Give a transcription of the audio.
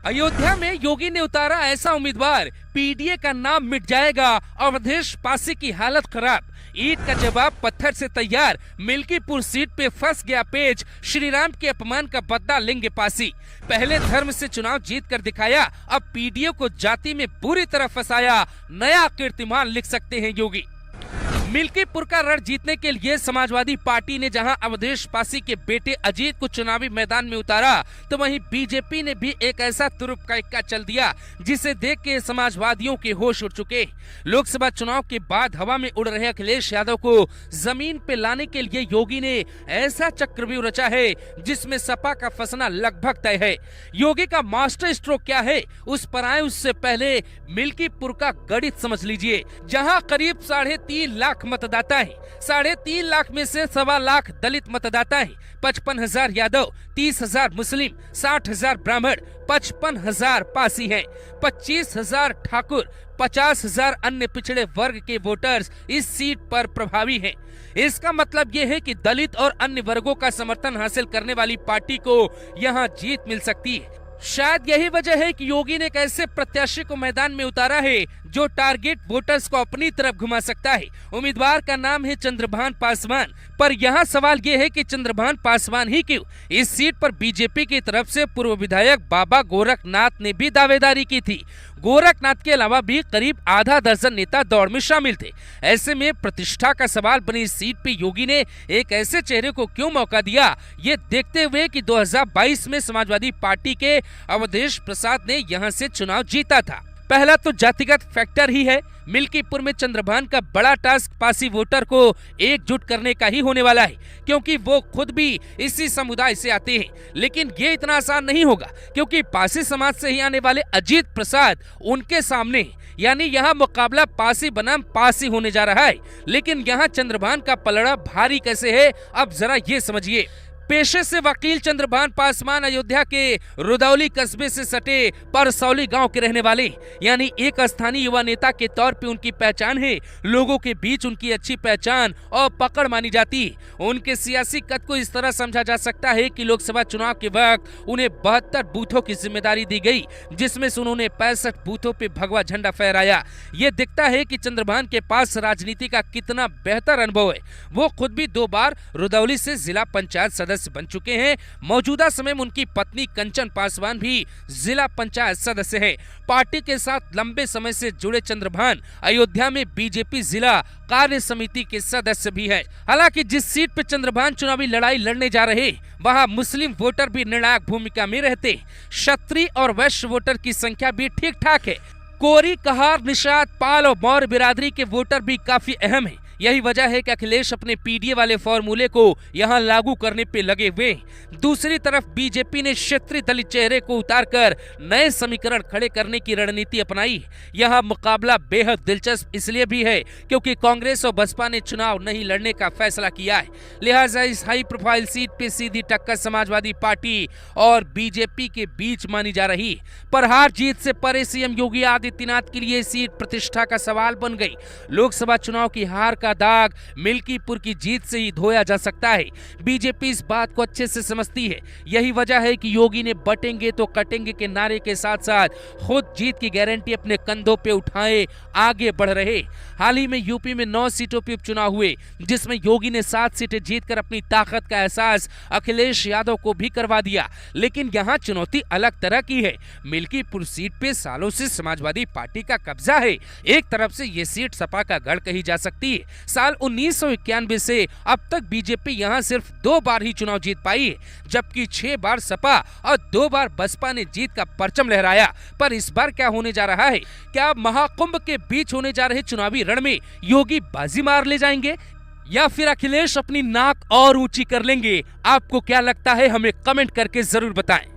अयोध्या में योगी ने उतारा ऐसा उम्मीदवार, पीडीए का नाम मिट जाएगा। अवधेश पासी की हालत खराब, ईंट का जवाब पत्थर से तैयार। मिल्कीपुर सीट पे फंस गया पेच, श्री राम के अपमान का बदला लेंगे पासी। पहले धर्म से चुनाव जीत कर दिखाया, अब पीडीए को जाति में बुरी तरह फंसाया। नया कीर्तिमान लिख सकते हैं योगी। मिल्कीपुर का रण जीतने के लिए समाजवादी पार्टी ने जहां अवधेश पासी के बेटे अजीत को चुनावी मैदान में उतारा, तो वहीं बीजेपी ने भी एक ऐसा तुरुप का इक्का चल दिया जिसे देख के समाजवादियों के होश उड़ चुके। लोकसभा चुनाव के बाद हवा में उड़ रहे अखिलेश यादव को जमीन पे लाने के लिए योगी ने ऐसा चक्रव्यूह रचा है जिसमें सपा का फंसना लगभग तय है। योगी का मास्टर स्ट्रोक क्या है, उस पर आए उससे पहले मिल्कीपुर का गणित समझ लीजिए। जहाँ करीब 3.5 लाख मतदाता है, 3.5 लाख में से 1.25 लाख दलित मतदाता है, 55,000 यादव, 30,000 मुस्लिम, 60,000 ब्राह्मण, 55,000 पासी हैं, 25,000 ठाकुर, 50,000 अन्य पिछड़े वर्ग के वोटर्स इस सीट पर प्रभावी हैं। इसका मतलब ये है कि दलित और अन्य वर्गों का समर्थन हासिल करने वाली पार्टी को यहाँ जीत मिल सकती है। शायद यही वजह है कि योगी ने एक ऐसे प्रत्याशी को मैदान में उतारा है जो टारगेट वोटर्स को अपनी तरफ घुमा सकता है। उम्मीदवार का नाम है चंद्रभान पासवान, पर यहाँ सवाल ये है कि चंद्रभान पासवान ही क्यों? इस सीट पर बीजेपी की तरफ से पूर्व विधायक बाबा गोरखनाथ ने भी दावेदारी की थी। गोरखनाथ के अलावा भी करीब आधा दर्जन नेता दौड़ में शामिल थे। ऐसे में प्रतिष्ठा का सवाल बनी इस सीट पे योगी ने एक ऐसे चेहरे को क्यों मौका दिया, ये देखते हुए कि 2022 में समाजवादी पार्टी के अवधेश प्रसाद ने यहां से चुनाव जीता था। पहला तो जातिगत फैक्टर ही है। मिल्कीपुर में चंद्रभान का बड़ा टास्क पासी वोटर को एकजुट करने का ही होने वाला है, क्योंकि वो खुद भी इसी समुदाय से आते हैं। लेकिन ये इतना आसान नहीं होगा, क्योंकि पासी समाज से ही आने वाले अजीत प्रसाद उनके सामने है। यानी यहाँ मुकाबला पासी बनाम पासी होने जा रहा है। लेकिन यहाँ चंद्रभान का पलड़ा भारी कैसे है, अब जरा ये समझिए। पेशे से वकील चंद्रभान पासवान अयोध्या के रुदौली कस्बे से सटे परसौली गांव के रहने वाले, यानी एक स्थानीय युवा नेता के तौर पे उनकी पहचान है। लोगों के बीच उनकी अच्छी पहचान और पकड़ मानी जाती है। उनके सियासी कद को इस तरह समझा जा सकता है कि लोकसभा चुनाव के वक्त उन्हें 72 बूथों की जिम्मेदारी दी गई, जिसमें से उन्होंने 65 बूथों पे भगवा झंडा फहराया। ये दिखता है कि चंद्रभान के पास राजनीति का कितना बेहतर अनुभव है। वो खुद भी 2 बार रुदौली से जिला पंचायत सदस्य बन चुके हैं। मौजूदा समय में उनकी पत्नी कंचन पासवान भी जिला पंचायत सदस्य है। पार्टी के साथ लंबे समय से जुड़े चंद्रभान अयोध्या में बीजेपी जिला कार्य समिति के सदस्य भी है। हालांकि जिस सीट पर चंद्रभान चुनावी लड़ाई लड़ने जा रहे, वहां मुस्लिम वोटर भी निर्णायक भूमिका में रहते। क्षत्रिय और वैश्य वोटर की संख्या भी ठीक ठाक है। कोरी, कहार, निषाद, पाल और मौर्य बिरादरी के वोटर भी काफी अहम है। यही वजह है कि अखिलेश अपने पीडीए वाले फॉर्मूले को यहां लागू करने पे लगे हुए। दूसरी तरफ बीजेपी ने क्षेत्रीय दलित चेहरे को उतारकर नए समीकरण खड़े करने की रणनीति अपनाई। यहां मुकाबला बेहद दिलचस्प इसलिए भी है क्योंकि कांग्रेस और बसपा ने चुनाव नहीं लड़ने का फैसला किया है। लिहाजा इस हाई प्रोफाइल सीट पे सीधी टक्कर समाजवादी पार्टी और बीजेपी के बीच मानी जा रही। पर हार जीत से परे सीएम योगी आदित्यनाथ के लिए सीट प्रतिष्ठा का सवाल बन गई। लोकसभा चुनाव की हार का दाग मिल्कीपुर की जीत से ही धोया जा सकता है। बीजेपी इस बात को अच्छे से समझती है। यही वजह है कि योगी ने बटेंगे तो कटेंगे के नारे के साथ साथ खुद जीत की गारंटी अपने कंधों पे उठाए आगे बढ़ रहे। हाल ही में यूपी में 9 सीटों पर उपचुनाव हुए, जिसमें योगी ने 7 सीटें जीतकर अपनी ताकत का एहसास अखिलेश यादव को भी करवा दिया। लेकिन यहाँ चुनौती अलग तरह की है। मिल्कीपुर सीट पे सालों से समाजवादी पार्टी का कब्जा है। एक तरफ से ये सीट सपा का गढ़ कही जा सकती है। साल 1991 से अब तक बीजेपी यहां सिर्फ 2 बार ही चुनाव जीत पाई है, जबकि 6 बार सपा और 2 बार बसपा ने जीत का परचम लहराया। पर इस बार क्या होने जा रहा है? क्या महाकुंभ के बीच होने जा रहे चुनावी रण में योगी बाजी मार ले जाएंगे या फिर अखिलेश अपनी नाक और ऊंची कर लेंगे? आपको क्या लगता है? हमें कमेंट करके जरूर बताएं।